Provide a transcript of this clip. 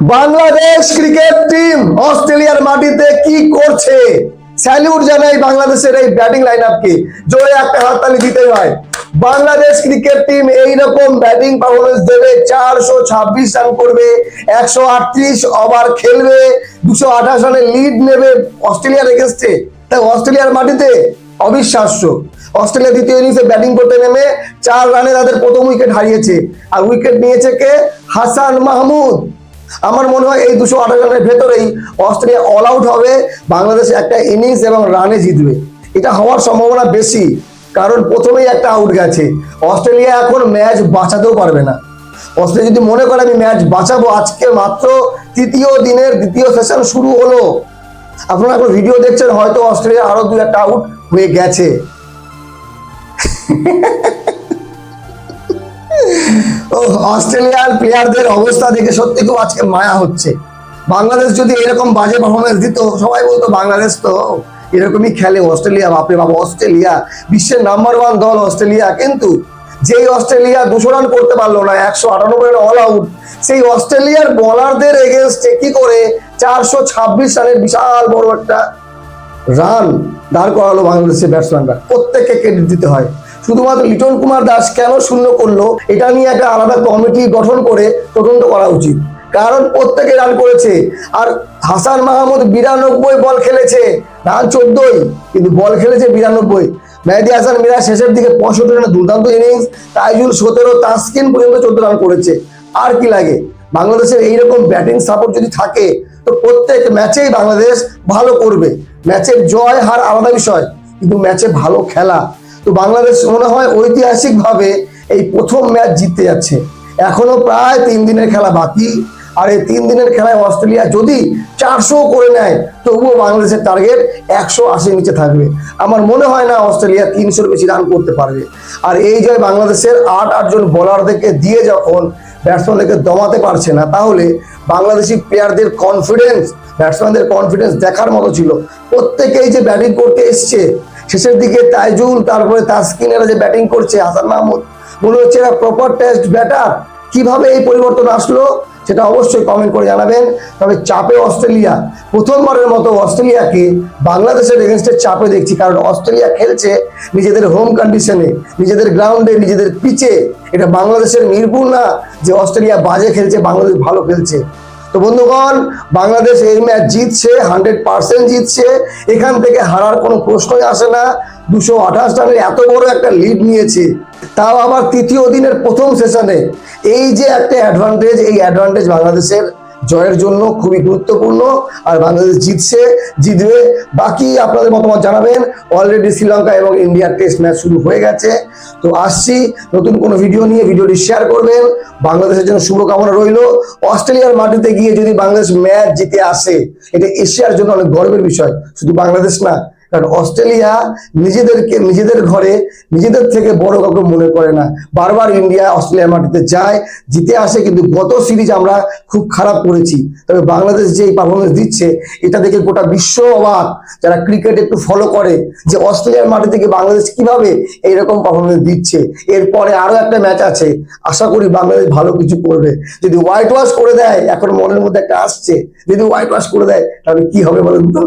Bangladesh cricket team অস্ট্রেলিয়ার মাটিতে কি করছে? স্যালিউট জানাই বাংলাদেশের এই ব্যাটিং লাইনআপকে, জোরে একটা হাততালি দিতে হয়। বাংলাদেশ ক্রিকেট টিম এইরকম ব্যাটিং পারফরমেন্স দেবে, 426 রান করবে, 138 ওভার খেলবে, 228 রানের লিড নেবে অস্ট্রেলিয়ার এগেইনস্টে। তাই অস্ট্রেলিয়ার মাটিতে অবিশ্বাস্য। অস্ট্রেলিয়া দ্বিতীয় ইনিংসে ব্যাটিং করতে নেমে 4 রানে তাদের প্রথম উইকেট হারিয়েছে, আর উইকেট নিয়েছে কে? হাসান মাহমুদ। আমার মনে হয় এই 228 রানের ভেতরেই অস্ট্রেলিয়া অল আউট হবে, বাংলাদেশ একটা ইনিংস এবং রানে জিতবে। এটা হওয়ার সম্ভাবনা বেশি, কারণ প্রথমেই একটা আউট গেছে। অস্ট্রেলিয়া এখন ম্যাচ বাঁচাতেও পারবে না। অস্ট্রেলিয়া যদি মনে করে আমি ম্যাচ বাঁচাবো, আজকে মাত্র তৃতীয় দিনের দ্বিতীয় সেশন শুরু হলো, আপনারা এখন ভিডিও দেখছেন, হয়তো অস্ট্রেলিয়া আরো 2-1টা আউট হয়ে গেছে। অস্ট্রেলিয়ার প্লেয়ারদের অবস্থা দেখে সত্যি খুব আজকে মায়া হচ্ছে। বাংলাদেশ যদি এরকম বাজে পারফরমেন্স দিত, সবাই বলতো বাংলাদেশ তো এরকমই খেলে। অস্ট্রেলিয়া, বাপরে বাবা, অস্ট্রেলিয়া বিশ্বের নাম্বার 1 দল অস্ট্রেলিয়া। কিন্তু যেই অস্ট্রেলিয়া 200 রান করতে পারলো না, 198 রান অল আউট, সেই অস্ট্রেলিয়ার বোলারদের এগেনস্টে কি করে 426 রানের বিশাল বড় একটা রান দাঁড় করালো বাংলাদেশের ব্যাটসম্যানরা। প্রত্যেককে ক্রেডিট দিতে হয়। শুধুমাত্র লিটন কুমার দাস কেন শূন্য করলো, এটা নিয়ে একটা আলাদা কমিটি গঠন করে তদন্ত করা উচিত, কারণ প্রত্যেকে রান করেছে। আর হাসান মাহমুদ 92 বল খেলেছে, রান 14, কিন্তু বল খেলেছে 92। মেহেদী হাসান মিরাজ শেষের দিকে 65 রানের দুর্দান্ত ইনিংস, তাইজুল 17, তাসকিন পর্যন্ত 14 রান করেছে। আর কি লাগে? বাংলাদেশের এইরকম ব্যাটিং সাপোর্ট যদি থাকে, তো প্রত্যেক ম্যাচেই বাংলাদেশ ভালো করবে। ম্যাচের জয় হার আলাদা বিষয়, কিন্তু ম্যাচে ভালো খেলা। তো বাংলাদেশ মনে হয় ঐতিহাসিকভাবে এই প্রথম ম্যাচ জিততে যাচ্ছে। এখনো প্রায় 3 দিনের খেলা বাকি, আর এই 3 দিনের খেলায় অস্ট্রেলিয়া যদি 400 করে নেয়, তবুও বাংলাদেশের টার্গেট 180 নিচে থাকবে। আমার মনে হয় না অস্ট্রেলিয়া 300-র বেশি রান করতে পারবে। আর এই জয় বাংলাদেশের 8 জন বোলারদেরকে দিয়ে যখন ব্যাটসম্যানদেরকে দমাতে পারছে না, তাহলে বাংলাদেশি প্লেয়ারদের কনফিডেন্স, ব্যাটসম্যানদের কনফিডেন্স দেখার মতো ছিল। প্রত্যেকেই যে ব্যাটিং করতে এসছে, শেষের দিকে তাইজুল, তারপরে তাসকিন, এরা যে ব্যাটিং করছে, হাসান মাহমুদ, মনে হচ্ছে এরা প্রপার টেস্ট ব্যাটার। কিভাবে এই পরিবর্তন আসলো সেটা অবশ্যই কমেন্ট করে জানাবেন। তবে চাপে অস্ট্রেলিয়া, প্রথমবারের মতো অস্ট্রেলিয়াকে বাংলাদেশের এগেনস্টে চাপে দেখছি, কারণ অস্ট্রেলিয়া খেলছে নিজেদের হোম কন্ডিশনে, নিজেদের গ্রাউন্ডে, নিজেদের পিচে। এটা বাংলাদেশের মিরপুর না যে অস্ট্রেলিয়া বাজে খেলছে, বাংলাদেশ ভালো খেলছে। তো বন্ধুগণ, বাংলাদেশ এই ম্যাচ জিতছে, 100% জিতছে। এখান থেকে হারার কোনো প্রশ্নই আসে না। 228 রানের এত বড় একটা লিড নিয়েছে, তাও আবার তৃতীয় দিনের প্রথম সেশনে। এই যে একটা অ্যাডভান্টেজ, এই অ্যাডভান্টেজ বাংলাদেশের জয়ের জন্য খুবই গুরুত্বপূর্ণ। আর বাংলাদেশ জিতছে, জিতবে। বাকি আপনাদের মতামত জানাবেন। অলরেডি শ্রীলঙ্কা এবং ইন্ডিয়ার টেস্ট ম্যাচ শুরু হয়ে গেছে। তো আসছি নতুন কোনো ভিডিও নিয়ে, ভিডিওটি শেয়ার করবেন। বাংলাদেশের জন্য শুভকামনা রইল। অস্ট্রেলিয়ার মাটিতে গিয়ে যদি বাংলাদেশ ম্যাচ জিতে আসে, এটা এশিয়ার জন্য অনেক গর্বের বিষয়, শুধু বাংলাদেশ না। কারণ অস্ট্রেলিয়া নিজেদেরকে নিজেদের ঘরে নিজেদের থেকে বড় কাউকে মনে করে না। বারবার ইন্ডিয়া অস্ট্রেলিয়ার মাটিতে যায়, জিতে আসে, কিন্তু গত সিরিজ আমরা খুব খারাপ করেছি। তবে বাংলাদেশ যে পারফরমেন্স দিচ্ছে, এটা দেখে গোটা বিশ্ব অবাক, যারা ক্রিকেট একটু ফলো করে, যে অস্ট্রেলিয়ার মাটি থেকে বাংলাদেশ কিভাবে এইরকম পারফরমেন্স দিচ্ছে। এরপরে আরো একটা ম্যাচ আছে, আশা করি বাংলাদেশ ভালো কিছু করবে। যদি হোয়াইট ওয়াশ করে দেয়, এখন মনের মধ্যে একটা আসছে, যদি হোয়াইট ওয়াশ করে দেয়, তাহলে কি হবে বলুন তো?